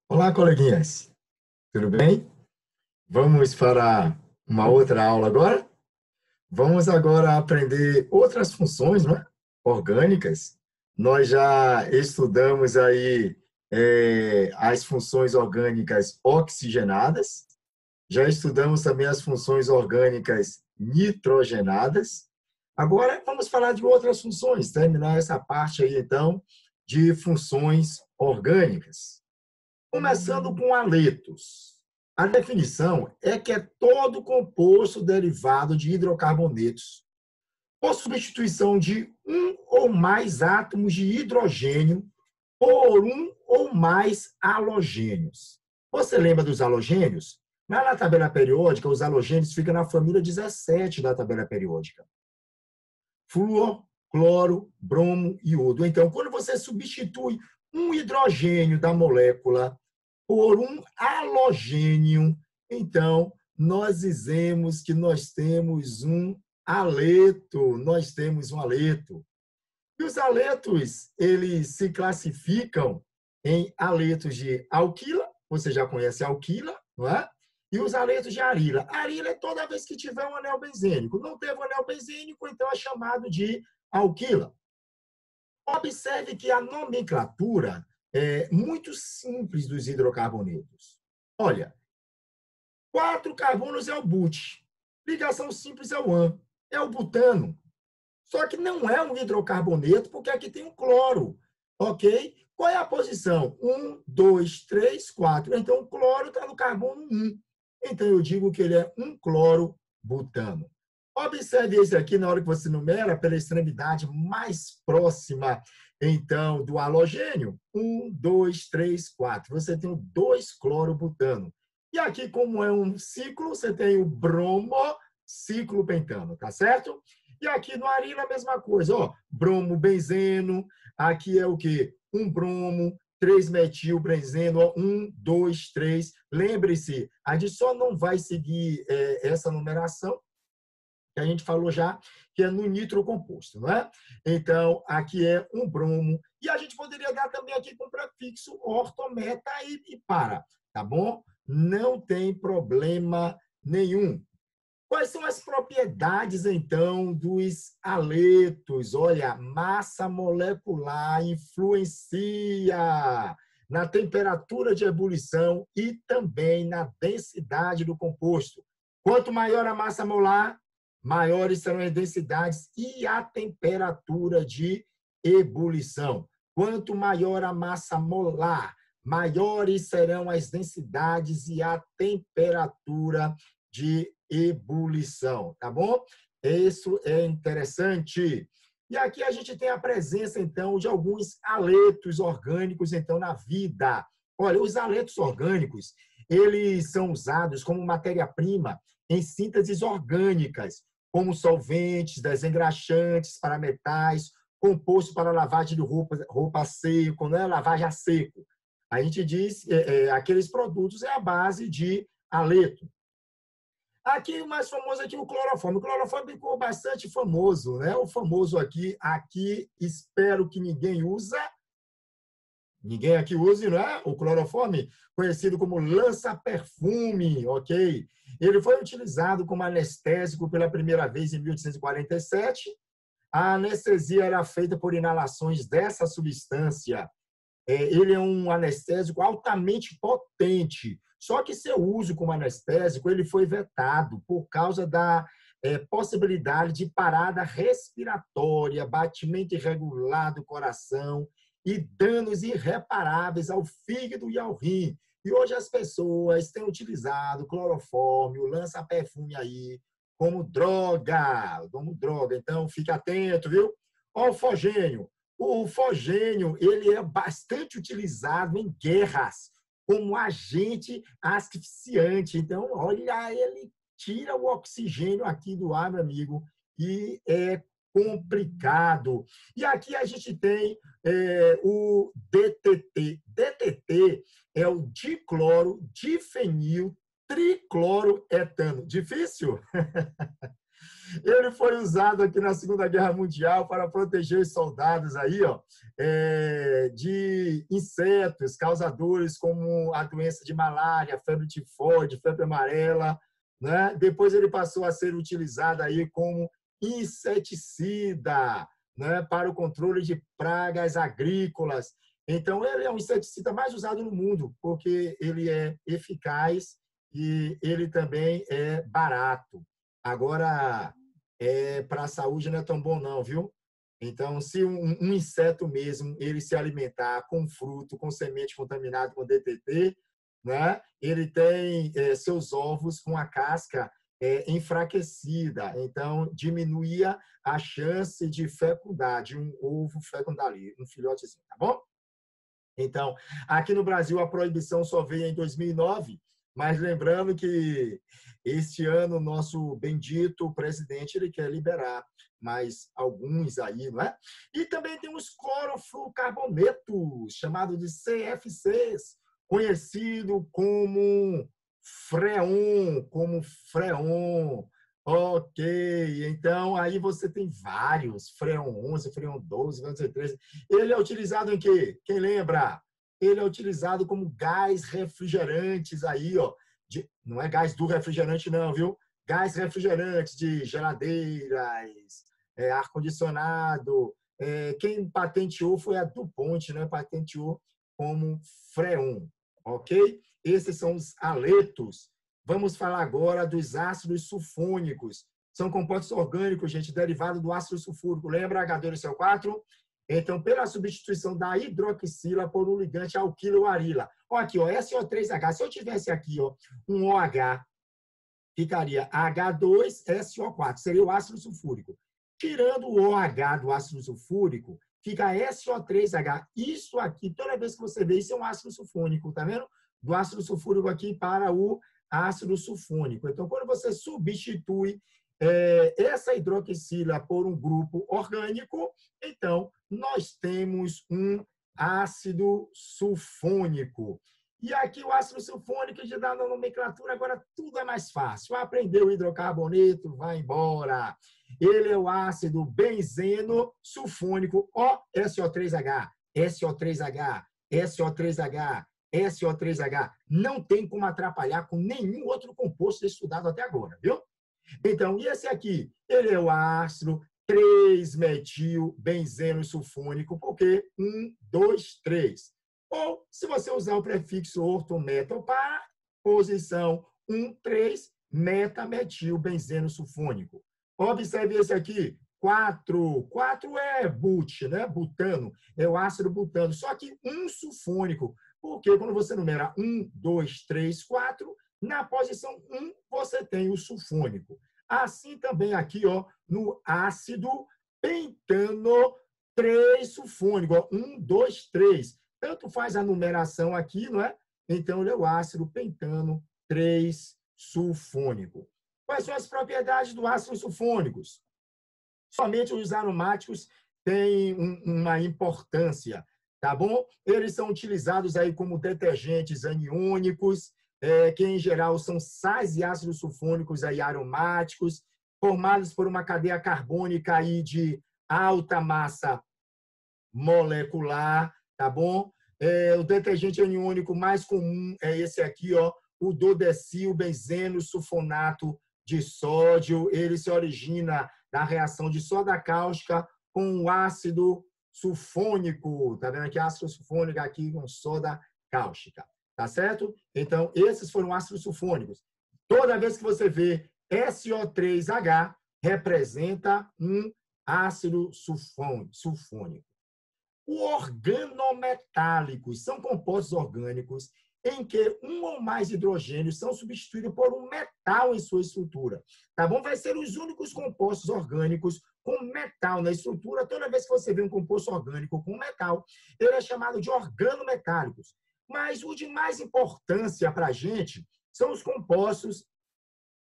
Olá, coleguinhas. Tudo bem? Vamos para uma outra aula agora? Vamos agora aprender outras funções, não é? Orgânicas. Nós já estudamos aí as funções orgânicas oxigenadas, já estudamos também as funções orgânicas nitrogenadas. Agora vamos falar de outras funções, terminar essa parte aí então de funções orgânicas. Começando com haletos. A definição é que é todo composto derivado de hidrocarbonetos por substituição de um ou mais átomos de hidrogênio por um ou mais halogênios. Você lembra dos halogênios? Na tabela periódica, os halogênios ficam na família 17 da tabela periódica. Flúor, cloro, bromo e iodo. Então, quando você substitui um hidrogênio da molécula por um halogênio, então nós dizemos que nós temos um haleto, nós temos um haleto. E os haletos, eles se classificam em haletos de alquila, você já conhece a alquila, não é? E os haletos de arila. Arila é toda vez que tiver um anel benzênico. Não teve um anel benzênico, então é chamado de alquila. Observe que a nomenclatura é muito simples dos hidrocarbonetos. Olha, 4 carbonos é o but, ligação simples é o AN, é o butano. Só que não é um hidrocarboneto, porque aqui tem um cloro, ok? Qual é a posição? 1, 2, 3, 4. Então, o cloro está no carbono 1. Então, eu digo que ele é um cloro butano. Observe esse aqui, na hora que você numera, pela extremidade mais próxima, então, do halogênio. 1, 2, 3, 4. Você tem o 2-cloro-butano. E aqui, como é um ciclo, você tem o bromo, ciclo pentano, tá certo? E aqui no arila a mesma coisa, ó, bromo, benzeno, aqui é o quê? Um bromo, 3-metil-benzeno, ó, 1, 2, 3. Lembre-se, a gente só não vai seguir essa numeração, que a gente falou já, que é no nitrocomposto, não é? Então, aqui é um bromo, e a gente poderia dar também aqui com prefixo ortometa e para, tá bom? Não tem problema nenhum. Quais são as propriedades, então, dos haletos? Olha, massa molecular influencia na temperatura de ebulição e também na densidade do composto. Quanto maior a massa molar, maiores serão as densidades e a temperatura de ebulição. Quanto maior a massa molar, maiores serão as densidades e a temperatura de ebulição, tá bom? Isso é interessante. E aqui a gente tem a presença, então, de alguns haletos orgânicos, então, na vida. Olha, os haletos orgânicos, eles são usados como matéria-prima em sínteses orgânicas, como solventes, desengraxantes para metais, composto para lavagem de roupa a seco, né? Lavagem a seco. A gente diz que aqueles produtos é a base de haleto. Aqui, o mais famoso aqui, o clorofórmio. O clorofórmio ficou bastante famoso, né? O famoso aqui espero que ninguém aqui use, não é? O clorofórmio, conhecido como lança-perfume, ok? Ele foi utilizado como anestésico pela primeira vez em 1847. A anestesia era feita por inalações dessa substância. Ele é um anestésico altamente potente. Só que seu uso como anestésico ele foi vetado por causa da possibilidade de parada respiratória, batimento irregular do coração e danos irreparáveis ao fígado e ao rim. E hoje as pessoas têm utilizado clorofórmio, lança-perfume aí como droga. Então, fique atento, viu? Ó, o fogênio. O fogênio ele é bastante utilizado em guerras como agente asfixiante. Então, olha, ele tira o oxigênio aqui do ar, meu amigo, e é complicado. E aqui a gente tem o DTT. DTT é o dicloro, difenil, tricloroetano. Difícil? Ele foi usado aqui na Segunda Guerra Mundial para proteger os soldados aí, ó, de insetos causadores como a doença de malária, febre tifoide, febre amarela, né? Depois ele passou a ser utilizado aí como inseticida, né, para o controle de pragas agrícolas. Então, ele é o inseticida mais usado no mundo, porque ele é eficaz e ele também é barato. Agora, para a saúde não é tão bom não, viu? Então, se um inseto mesmo, ele se alimentar com fruto, com semente contaminada com DDT, né? Ele tem seus ovos com a casca enfraquecida, então diminuía a chance de fecundar, de um ovo fecundar ali, um filhotezinho, tá bom? Então, aqui no Brasil a proibição só veio em 2009, mas lembrando que este ano o nosso bendito presidente ele quer liberar mais alguns aí, não é? E também tem os clorofluorcarbonetos, chamados de CFCs, conhecido como freon. Ok, então aí você tem vários, freon 11, freon 12, freon 13. Ele é utilizado em quê? Quem lembra? Ele é utilizado como gás refrigerantes aí, ó. Não é gás do refrigerante não, viu? Gás refrigerante de geladeiras, ar-condicionado. Quem patenteou foi a DuPont, né? Patenteou como freon, ok? Esses são os haletos. Vamos falar agora dos ácidos sulfônicos. São compostos orgânicos, gente, derivados do ácido sulfúrico. Lembra H2SO4? Então, pela substituição da hidroxila por um ligante alquiloarila. Olha aqui, ó, SO3H. Se eu tivesse aqui ó, um OH, ficaria H2SO4. Seria o ácido sulfúrico. Tirando o OH do ácido sulfúrico, fica SO3H. Isso aqui, toda vez que você vê, isso é um ácido sulfônico, tá vendo? Do ácido sulfúrico aqui para o ácido sulfônico. Então, quando você substitui essa hidroxila por um grupo orgânico, então, nós temos um ácido sulfônico. E aqui o ácido sulfônico, de dar na nomenclatura, agora tudo é mais fácil. Aprendeu o hidrocarboneto, vai embora. Ele é o ácido benzeno sulfônico, SO3H, SO3H, SO3H, SO3H. Não tem como atrapalhar com nenhum outro composto estudado até agora, viu? Então, e esse aqui? Ele é o ácido 3-metil-benzeno sulfônico, porque 1, 2, 3. Ou, se você usar o prefixo ortometal para posição 1, 3, metametil-benzeno sulfônico. Observe esse aqui, 4. 4 é but, né? Butano, é o ácido butano, só que um sulfônico. Porque quando você numera 1, 2, 3, 4, na posição 1 você tem o sulfônico. Assim também aqui, ó, no ácido pentano 3 sulfônico, ó, 1, 2, 3. Tanto faz a numeração aqui, não é? Então, ele é o ácido pentano 3 sulfônico. Quais são as propriedades do ácido sulfônicos? Somente os aromáticos têm uma importância, tá bom? Eles são utilizados aí como detergentes aniônicos, que em geral são sais e ácidos sulfônicos aí aromáticos, formados por uma cadeia carbônica aí de alta massa molecular, tá bom? O detergente aniônico mais comum é esse aqui, ó, o dodecilbenzeno sulfonato de sódio. Ele se origina da reação de soda cáustica com o ácido sulfônico. Tá vendo aqui? Ácido sulfônico aqui com soda cáustica. Tá certo? Então, esses foram ácidos sulfônicos. Toda vez que você vê SO3H, representa um ácido sulfônico. Os organometálicos são compostos orgânicos em que um ou mais hidrogênios são substituídos por um metal em sua estrutura. Tá bom? Vai ser os únicos compostos orgânicos com metal na estrutura. Toda vez que você vê um composto orgânico com metal, ele é chamado de organometálicos. Mas o de mais importância para a gente são os compostos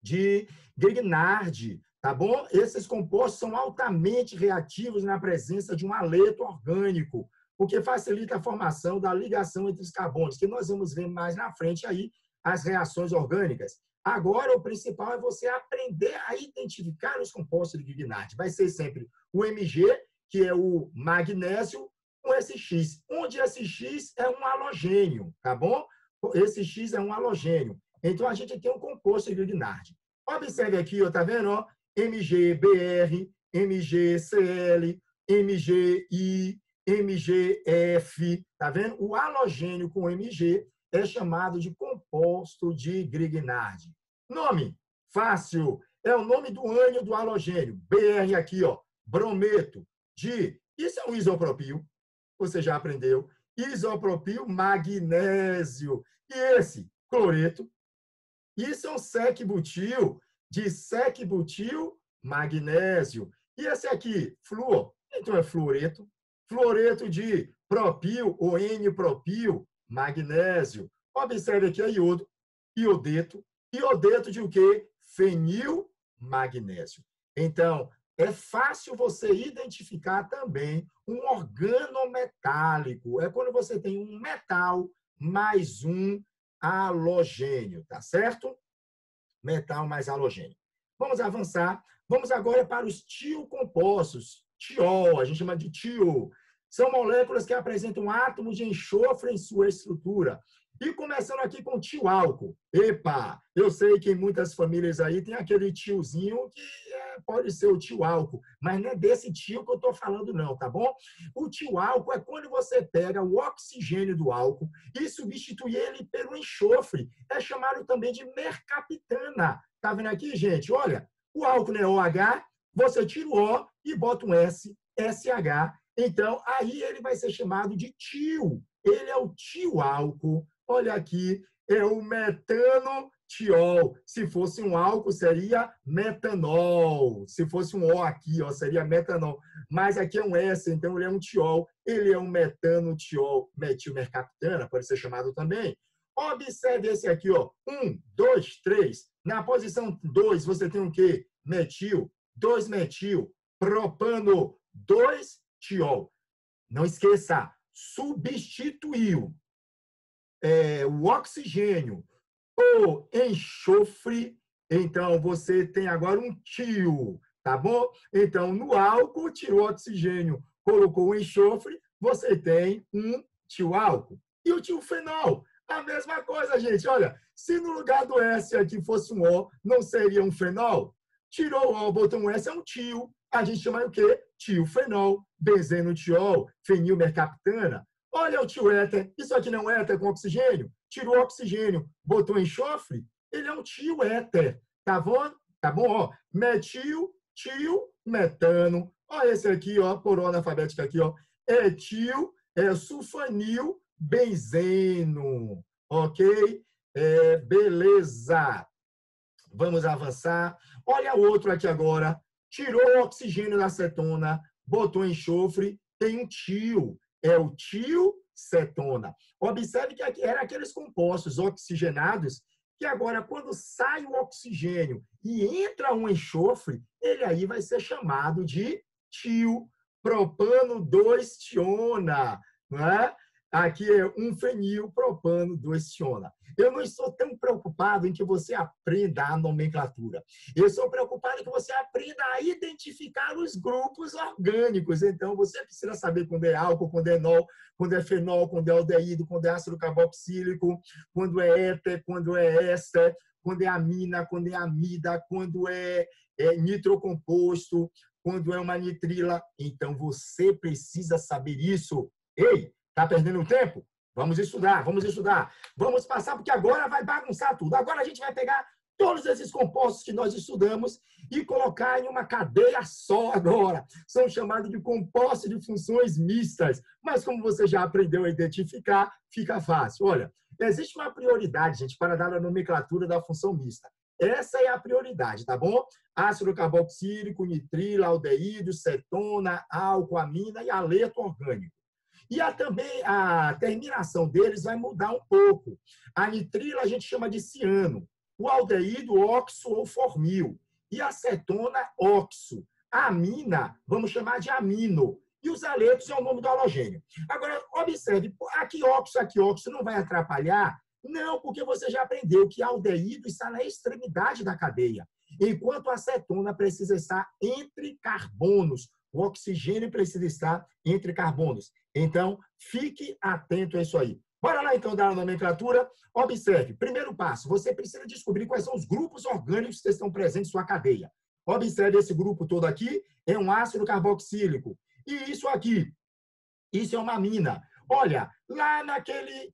de Grignard, tá bom? Esses compostos são altamente reativos na presença de um haleto orgânico, o que facilita a formação da ligação entre os carbonos, que nós vamos ver mais na frente aí as reações orgânicas. Agora, o principal é você aprender a identificar os compostos de Grignard. Vai ser sempre o Mg, que é o magnésio, com esse X, onde esse X é um halogênio, tá bom? Esse X é um halogênio. Então, a gente tem um composto de Grignard. Observe aqui, ó, tá vendo? Ó? MgBr, MgCl, MgI, MgF, tá vendo? O halogênio com Mg é chamado de composto de Grignard. Nome fácil, é o nome do ânion do halogênio. Br aqui, ó, brometo. Isso é um isopropil, você já aprendeu. Isopropil magnésio. E esse, cloreto. Isso é um sec-butil, de sec-butil magnésio. E esse aqui, flúor. Então é fluoreto. Fluoreto de propil ou N-propil magnésio. Observe aqui a iodo, iodeto. Iodeto de o quê? Fenil magnésio. Então, é fácil você identificar também um organometálico. É quando você tem um metal mais um halogênio, tá certo? Metal mais halogênio. Vamos avançar. Vamos agora para os tiocompostos. Tiol, a gente chama de tiol. São moléculas que apresentam átomos de enxofre em sua estrutura. E começando aqui com tioálcool. Epa, eu sei que em muitas famílias aí tem aquele tiozinho que pode ser o tioálcool, mas não é desse tio que eu estou falando não, tá bom? O tioálcool é quando você pega o oxigênio do álcool e substitui ele pelo enxofre. É chamado também de mercaptana. Tá vendo aqui, gente? Olha, o álcool é OH, você tira o O e bota um S, SH. Então, aí ele vai ser chamado de tio. Ele é o tioálcool. Olha aqui, é o metanotiol. Se fosse um álcool, seria metanol. Se fosse um O aqui, ó, seria metanol. Mas aqui é um S, então ele é um tiol. Ele é um metanotiol, metilmercaptana, pode ser chamado também. Observe esse aqui, ó. 1, 2, 3. Na posição 2, você tem o quê? Metil, 2-metil, propano, 2-tiol. Não esqueça, substituiu o oxigênio por enxofre, então você tem agora um tio, tá bom? Então, no álcool, tirou o oxigênio, colocou o enxofre, você tem um tioálcool. E o tiofenol? A mesma coisa, gente. Olha, se no lugar do S aqui fosse um O, não seria um fenol? Tirou o O, botou um S, é um tio. A gente chama o quê? Tiofenol, benzenotiol, fenilmercaptana. Olha o tioéter. Isso aqui não é éter com oxigênio? Tirou o oxigênio, botou enxofre, ele é um tioéter. Tá bom? Tá bom? Ó, metil, tio, metano. Olha esse aqui, ó, por ordem alfabética aqui, ó. Etil, sulfanil, benzeno. Ok? Beleza. Vamos avançar. Olha o outro aqui agora. Tirou o oxigênio da acetona, botou enxofre, tem um tio. É o tiocetona. Observe que aqui eram aqueles compostos oxigenados que agora, quando sai o oxigênio e entra um enxofre, ele aí vai ser chamado de tio. Propano 2-tiona, não é? Aqui é um fenil propano 2-tiona. Eu não estou tão preocupado em que você aprenda a nomenclatura. Eu estou preocupado em que você aprenda a identificar os grupos orgânicos. Então, você precisa saber quando é álcool, quando é enol, quando é fenol, quando é aldeído, quando é ácido carboxílico, quando é éter, quando é éster, quando é amina, quando é amida, quando é nitrocomposto, quando é uma nitrila. Então, você precisa saber isso. Ei, está perdendo tempo? Vamos estudar, vamos estudar. Vamos passar, porque agora vai bagunçar tudo. Agora a gente vai pegar todos esses compostos que nós estudamos e colocar em uma cadeia só agora. São chamados de compostos de funções mistas. Mas como você já aprendeu a identificar, fica fácil. Olha, existe uma prioridade, gente, para dar a nomenclatura da função mista. Essa é a prioridade, tá bom? Ácido carboxílico, nitrila, aldeído, cetona, álcool, amina e aleto orgânico. E também a terminação deles vai mudar um pouco. A nitrila a gente chama de ciano, o aldeído, oxo ou formil, e a cetona, oxo. A amina, vamos chamar de amino. E os aletos é o nome do halogênio. Agora, observe, aqui oxo não vai atrapalhar Não, porque você já aprendeu que aldeído está na extremidade da cadeia, enquanto a acetona precisa estar entre carbonos. O oxigênio precisa estar entre carbonos. Então, fique atento a isso aí. Bora lá, então, dar a nomenclatura. Observe. Primeiro passo, você precisa descobrir quais são os grupos orgânicos que estão presentes em sua cadeia. Observe esse grupo todo aqui, é um ácido carboxílico. E isso aqui, isso é uma amina. Olha, lá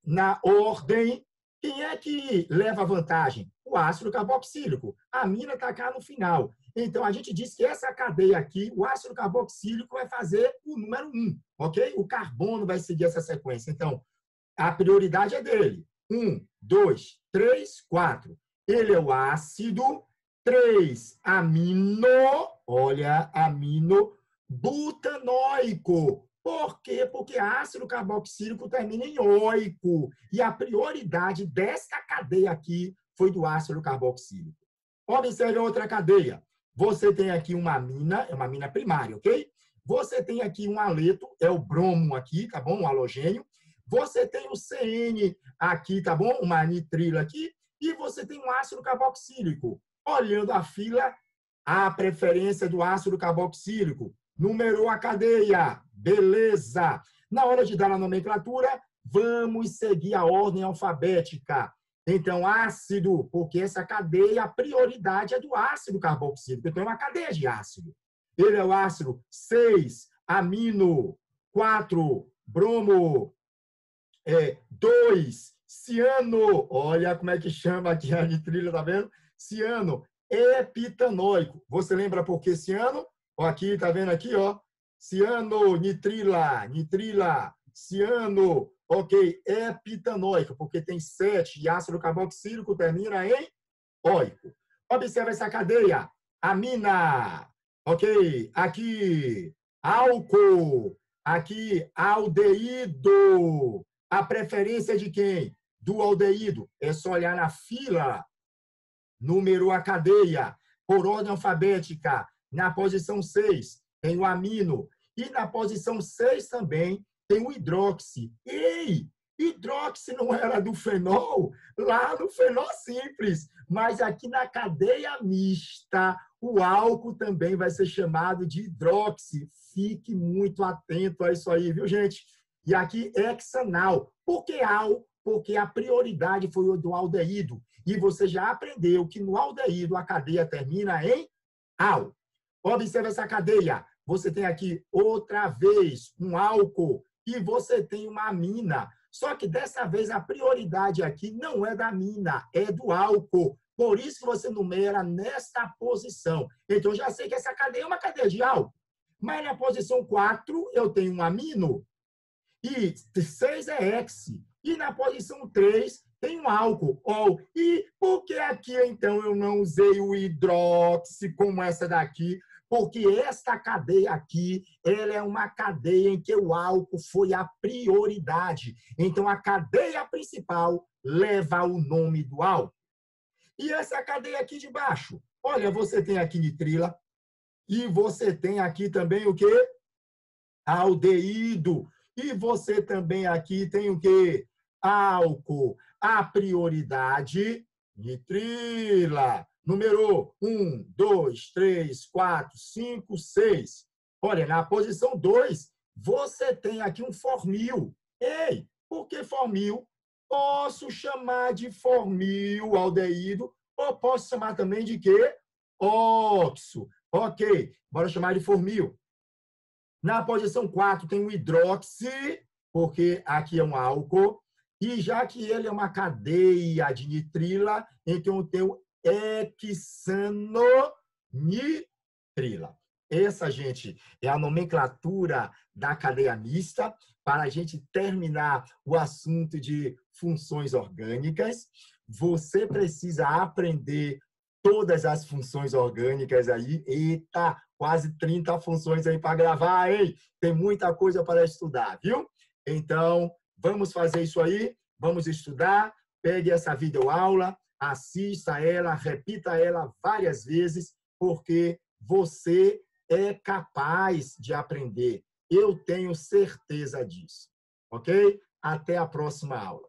na ordem, quem é que leva vantagem? O ácido carboxílico. A amina está cá no final. Então, a gente diz que essa cadeia aqui, o ácido carboxílico vai fazer o número 1, ok? O carbono vai seguir essa sequência. Então, a prioridade é dele. 1, 2, 3, 4. Ele é o ácido. 3, amino. Olha, amino butanoico. Por quê? Porque ácido carboxílico termina em oico. E a prioridade desta cadeia aqui foi do ácido carboxílico. Observe outra cadeia. Você tem aqui uma amina, é uma amina primária, ok? Você tem aqui um aleto, é o bromo aqui, tá bom? Um halogênio. Você tem o CN aqui, tá bom? Uma nitrila aqui. E você tem um ácido carboxílico. Olhando a fila, a preferência do ácido carboxílico. Numerou a cadeia. Beleza. Na hora de dar a nomenclatura, vamos seguir a ordem alfabética. Então, ácido, porque essa cadeia, a prioridade é do ácido carboxílico. Então, é uma cadeia de ácido. Ele é o ácido 6, amino, 4, bromo, 2, ciano. Olha como é que chama aqui a nitrila, tá vendo? Ciano, epitanoico. Você lembra por que ciano? Ó, aqui, tá vendo aqui, ó? Ciano, nitrila, ciano, ok, epitanoico, porque tem 7 e ácido carboxílico termina em oico. Observe essa cadeia. Amina, ok, aqui, álcool, aqui, aldeído. A preferência de quem? Do aldeído. É só olhar na fila. Numerou a cadeia por ordem alfabética. Na posição 6 tem o amino. E na posição 6 também tem o hidróxi. Ei, hidróxi não era do fenol? Lá no fenol simples. Mas aqui na cadeia mista, o álcool também vai ser chamado de hidróxi. Fique muito atento a isso aí, viu, gente? E aqui, hexanal. Por que al? Porque a prioridade foi o do aldeído. E você já aprendeu que no aldeído a cadeia termina em al. Observe essa cadeia. Você tem aqui, outra vez, um álcool e você tem uma amina. Só que dessa vez a prioridade aqui não é da amina, é do álcool. Por isso que você numera nesta posição. Então, eu já sei que essa cadeia é uma cadeia de álcool. Mas na posição 4, eu tenho um amino. E 6 é hex. E na posição 3, tem um álcool, ol. E por que aqui, então, eu não usei o hidróxi como essa daqui? Porque esta cadeia aqui, ela é uma cadeia em que o álcool foi a prioridade. Então, a cadeia principal leva o nome do álcool. E essa cadeia aqui de baixo? Olha, você tem aqui nitrila e você tem aqui também o quê? Aldeído. E você também aqui tem o quê? Álcool. A prioridade, nitrila. Número 1, 2, 3, 4, 5, 6. Olha, na posição 2, você tem aqui um formil. Ei, por que formil? Posso chamar de formil aldeído ou posso chamar também de quê? Óxido. Ok, bora chamar de formil. Na posição 4 tem o hidróxi, porque aqui é um álcool. E já que ele é uma cadeia de nitrila, então eu tenho hexanonitrila. Essa, gente, é a nomenclatura da cadeia mista para a gente terminar o assunto de funções orgânicas. Você precisa aprender todas as funções orgânicas aí. Eita, quase 30 funções aí para gravar, hein? Tem muita coisa para estudar, viu? Então, vamos fazer isso aí, vamos estudar, pegue essa videoaula, assista ela, repita ela várias vezes, porque você é capaz de aprender. Eu tenho certeza disso, ok? Até a próxima aula.